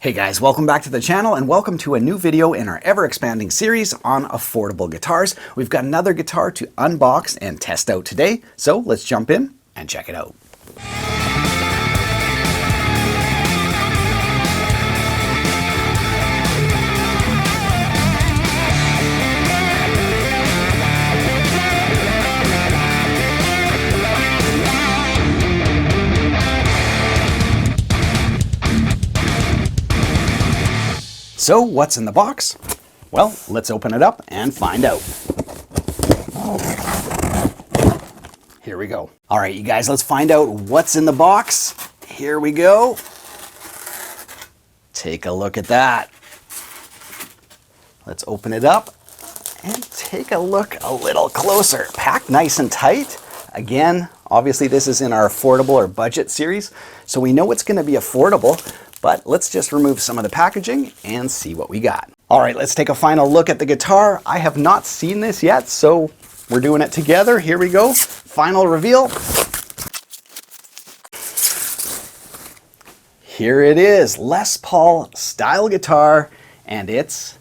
Hey guys, welcome back to the channel and welcome to a new video in our ever-expanding series on affordable guitars. We've got another guitar to unbox and test out today, so let's jump in and check it out. So what's in the box? Well, let's open it up and find out. Here we go. All right, you guys, let's find out what's in the box. Here we go. Take a look at that. Let's open it up and take a look a little closer. Packed nice and tight. Again, obviously this is in our affordable or budget series, so we know it's going to be affordable. But let's just remove some of the packaging and see what we got. All right, let's take a final look at the guitar. I have not seen this yet, so we're doing it together. Here we go. Final reveal. Here it is, Les Paul style guitar, and it's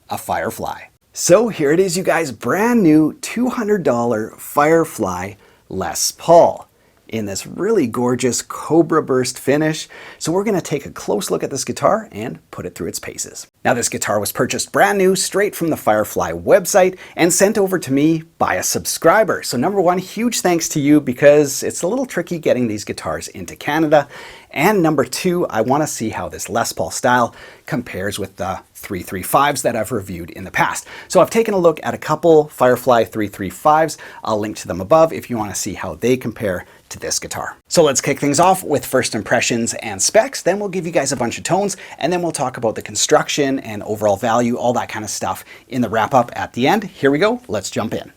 a Firefly. So here it is, you guys, brand new $200 Firefly Les Paul in this really gorgeous Cobra burst finish. So we're going to take a close look at this guitar and put it through its paces. Now this guitar was purchased brand new straight from the Firefly website and sent over to me by a subscriber. So number one, huge thanks to you because it's a little tricky getting these guitars into Canada. And number two, I want to see how this Les Paul style compares with the 335s that I've reviewed in the past. So I've taken a look at a couple Firefly 335s. I'll link to them above if you want to see how they compare to this guitar. So let's kick things off with first impressions and specs. Then we'll give you guys a bunch of tones, and then we'll talk about the construction and overall value, all that kind of stuff in the wrap up at the end. Here we go. Let's jump in.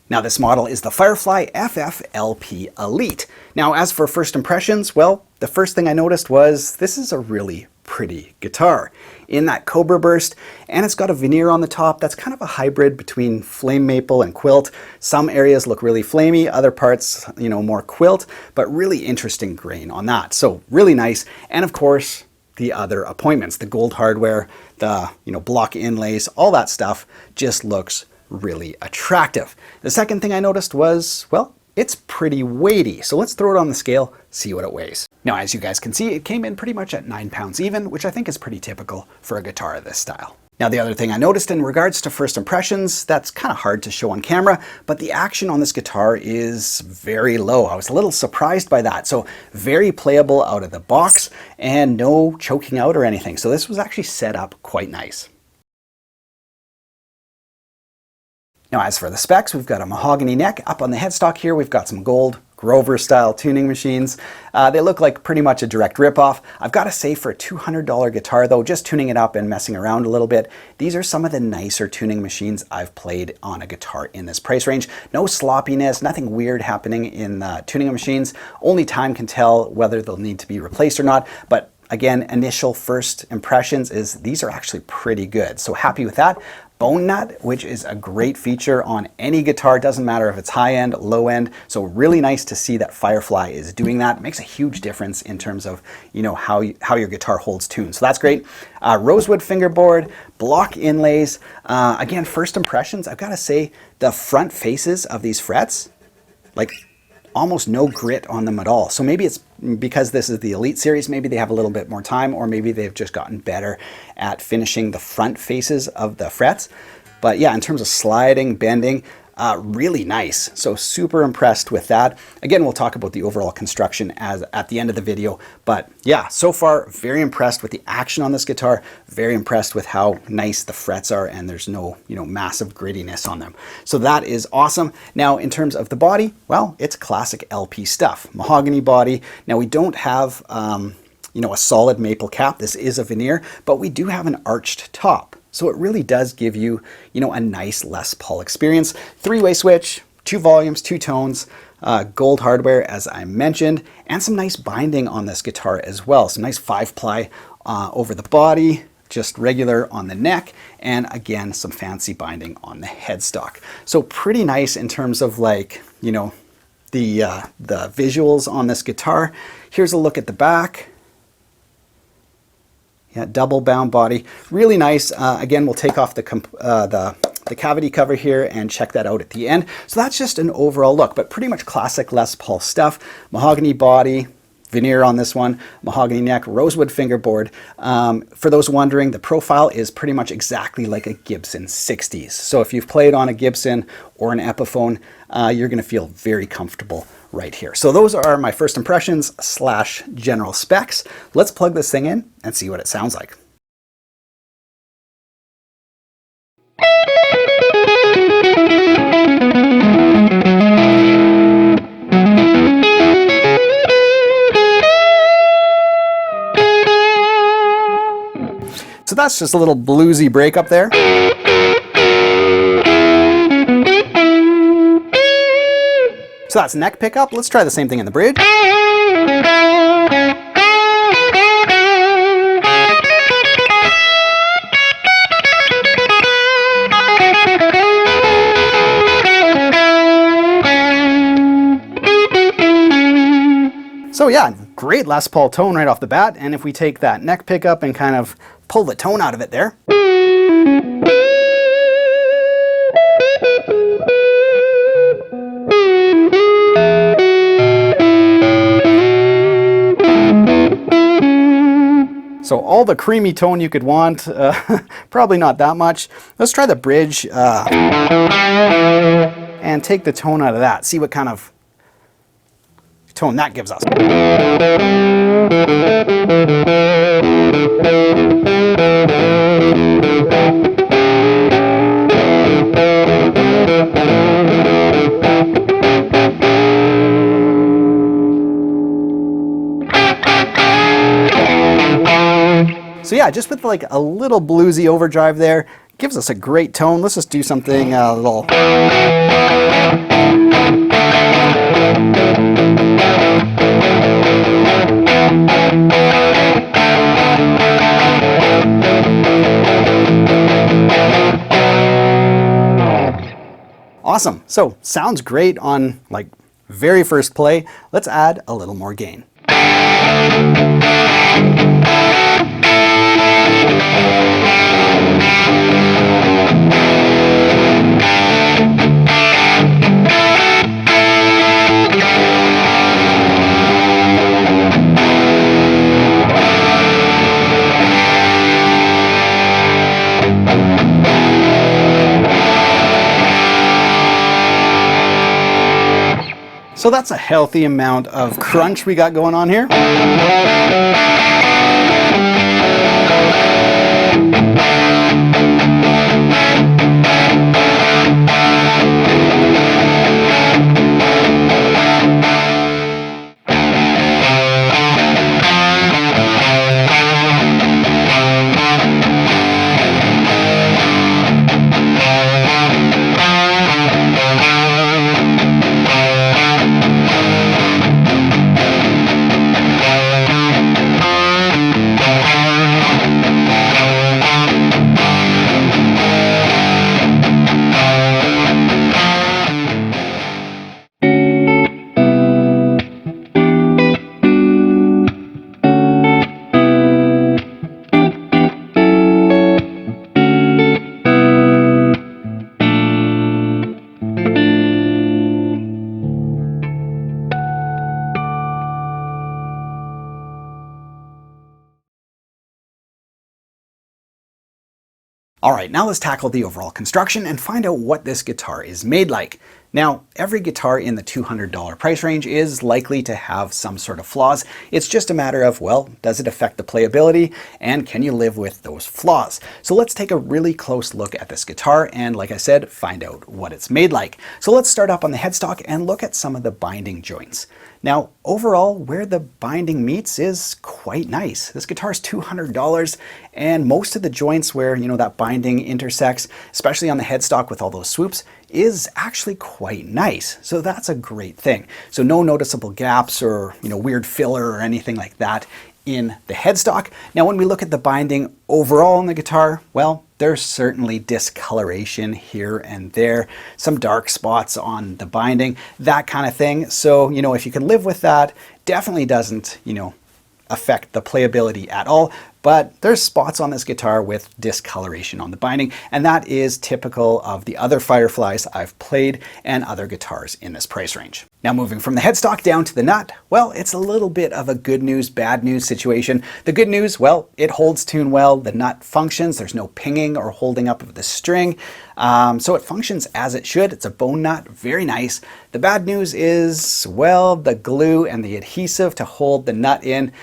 Now this model is the Firefly FFLP Elite. Now as for first impressions, well, the first thing I noticed was this is a really pretty guitar in that Cobra burst, and it's got a veneer on the top that's kind of a hybrid between flame maple and quilt. Some areas look really flamey, other parts, more quilt, but really interesting grain on that. So really nice. And of course, the other appointments, the gold hardware, the block inlays, all that stuff just looks really attractive. The second thing I noticed was, well, it's pretty weighty. So let's throw it on the scale, see what it weighs. Now, as you guys can see, it came in pretty much at 9 pounds even, which I think is pretty typical for a guitar of this style. Now, the other thing I noticed in regards to first impressions, that's kind of hard to show on camera, but the action on this guitar is very low. I was a little surprised by that. So very playable out of the box and no choking out or anything. So this was actually set up quite nice. Now as for the specs, we've got a mahogany neck. Up on the headstock here, we've got some gold Grover style tuning machines. They look like pretty much a direct ripoff. I've got to say, for a $200 guitar though, just tuning it up and messing around a little bit, these are some of the nicer tuning machines I've played on a guitar in this price range. No sloppiness, nothing weird happening in the tuning machines. Only time can tell whether they'll need to be replaced or not, but again, initial first impressions is these are actually pretty good. So happy with that. Bone nut, which is a great feature on any guitar, doesn't matter if it's high end, low end. So really nice to see that Firefly is doing that. It makes a huge difference in terms of how your guitar holds tune. So that's great. Rosewood fingerboard, block inlays. Again, first impressions, I've got to say the front faces of these frets, like almost no grit on them at all. So maybe it's because this is the Elite series, maybe they have a little bit more time, or maybe they've just gotten better at finishing the front faces of the frets. But yeah, in terms of sliding, bending, really nice. So super impressed with that. Again, we'll talk about the overall construction at the end of the video. But yeah, so far, very impressed with the action on this guitar. Very impressed with how nice the frets are, and there's no, massive grittiness on them. So that is awesome. Now, in terms of the body, well, it's classic LP stuff. Mahogany body. Now, we don't have, a solid maple cap. This is a veneer, but we do have an arched top. So it really does give you, a nice Les Paul experience. 3-way switch, 2 volumes, 2 tones, gold hardware, as I mentioned, and some nice binding on this guitar as well. Some nice 5-ply over the body, just regular on the neck, and again, some fancy binding on the headstock. So pretty nice in terms of the visuals on this guitar. Here's a look at the back. Yeah, double bound body, really nice. Again, we'll take off the cavity cover here and check that out at the end. So that's just an overall look, but pretty much classic Les Paul stuff. Mahogany body, veneer on this one, mahogany neck, rosewood fingerboard. For those wondering, the profile is pretty much exactly like a Gibson 60s. So if you've played on a Gibson or an Epiphone, you're going to feel very comfortable right here. So those are my first impressions / general specs. Let's plug this thing in and see what it sounds like. So that's just a little bluesy break up there. So that's neck pickup. Let's try the same thing in the bridge. So yeah, great Les Paul tone right off the bat. And if we take that neck pickup and kind of pull the tone out of it there. So all the creamy tone you could want, probably not that much. Let's try the bridge and take the tone out of that. See what kind of tone that gives us. So yeah, just with like a little bluesy overdrive there, gives us a great tone. Let's just do something a little. Awesome. So sounds great on like very first play. Let's add a little more gain. So that's a healthy amount of crunch we got going on here. All right, now let's tackle the overall construction and find out what this guitar is made like. Now, every guitar in the $200 price range is likely to have some sort of flaws. It's just a matter of, well, does it affect the playability and can you live with those flaws? So let's take a really close look at this guitar and, like I said, find out what it's made like. So let's start up on the headstock and look at some of the binding joints. Now, overall, where the binding meets is quite nice. This guitar is $200, and most of the joints where, that binding intersects, especially on the headstock with all those swoops, is actually quite nice. So that's a great thing. So no noticeable gaps or, weird filler or anything like that in the headstock. Now, when we look at the binding overall on the guitar, well, there's certainly discoloration here and there, some dark spots on the binding, that kind of thing. So, you know, if you can live with that, definitely doesn't, you know, affect the playability at all. But there's spots on this guitar with discoloration on the binding, and that is typical of the other Fireflies I've played and other guitars in this price range. Now, moving from the headstock down to the nut, well, it's a little bit of a good news, bad news situation. The good news, well, it holds tune well, the nut functions, there's no pinging or holding up of the string, so it functions as it should. It's a bone nut, very nice. The bad news is, well, the glue and the adhesive to hold the nut in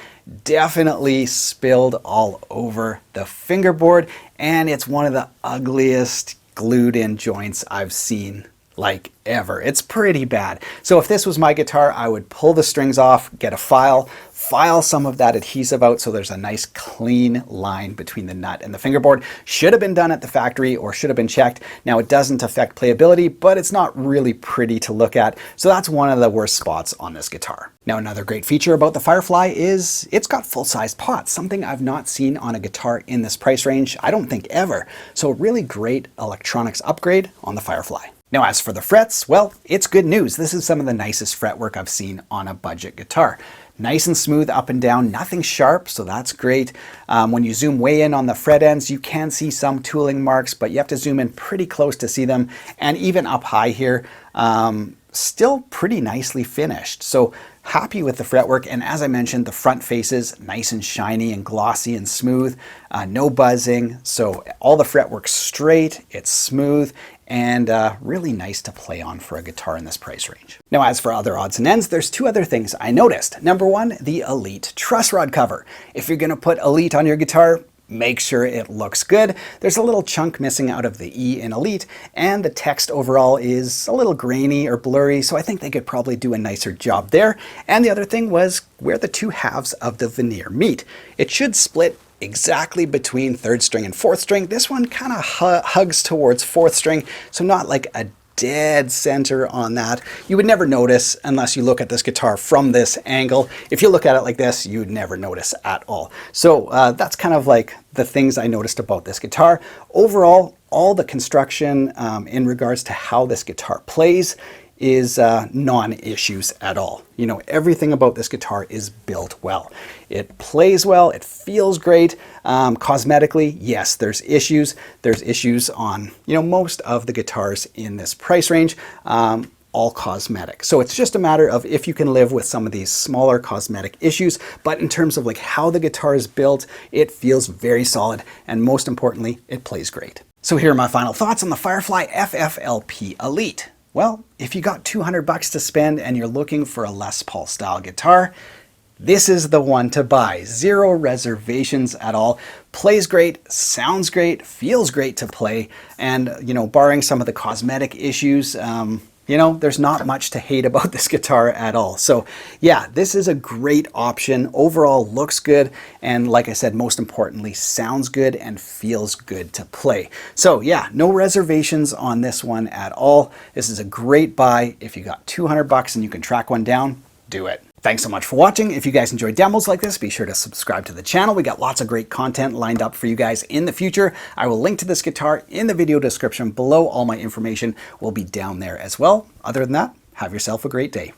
definitely spilled all over the fingerboard, and it's one of the ugliest glued in joints I've seen like ever. It's pretty bad. So if this was my guitar, I would pull the strings off, get a file some of that adhesive out so there's a nice clean line between the nut and the fingerboard. Should have been done at the factory or should have been checked. Now, it doesn't affect playability, but it's not really pretty to look at. So that's one of the worst spots on this guitar. Now, another great feature about the Firefly is it's got full-size pots, something I've not seen on a guitar in this price range, I don't think ever. So a really great electronics upgrade on the Firefly. Now, as for the frets, well, it's good news. This is some of the nicest fretwork I've seen on a budget guitar. Nice and smooth up and down, nothing sharp, so that's great. When you zoom way in on the fret ends, you can see some tooling marks, but you have to zoom in pretty close to see them. And even up high here, still pretty nicely finished. So happy with the fretwork, and as I mentioned, the front faces nice and shiny and glossy and smooth, no buzzing, so all the fretwork's straight, it's smooth, and really nice to play on for a guitar in this price range. Now, as for other odds and ends, there's two other things I noticed. Number one, the Elite truss rod cover. If you're gonna put Elite on your guitar, make sure it looks good. There's a little chunk missing out of the E in Elite, and the text overall is a little grainy or blurry, so I think they could probably do a nicer job there. And the other thing was where the two halves of the veneer meet. It should split exactly between third string and fourth string. This one kind of hugs towards fourth string, so not like a dead center on that. You would never notice unless you look at this guitar from this angle. If you look at it like this, you'd never notice at all. So that's kind of like the things I noticed about this guitar. Overall, all the construction in regards to how this guitar plays is non-issues at all. You know, everything about this guitar is built well. It plays well, it feels great. Cosmetically, yes, there's issues. There's issues on, you know, most of the guitars in this price range, all cosmetic. So it's just a matter of if you can live with some of these smaller cosmetic issues, but in terms of like how the guitar is built, it feels very solid, and most importantly, it plays great. So here are my final thoughts on the Firefly FFLP Elite. Well, if you got $200 to spend and you're looking for a Les Paul style guitar, this is the one to buy. Zero reservations at all. Plays great, sounds great, feels great to play, and, you know, barring some of the cosmetic issues, you know, there's not much to hate about this guitar at all. So yeah, this is a great option. Overall looks good, and like I said, most importantly, sounds good and feels good to play. So yeah, no reservations on this one at all. This is a great buy. If you got $200 and you can track one down, do it. Thanks so much for watching. If you guys enjoy demos like this, be sure to subscribe to the channel. We got lots of great content lined up for you guys in the future. I will link to this guitar in the video description below. All my information will be down there as well. Other than that, have yourself a great day.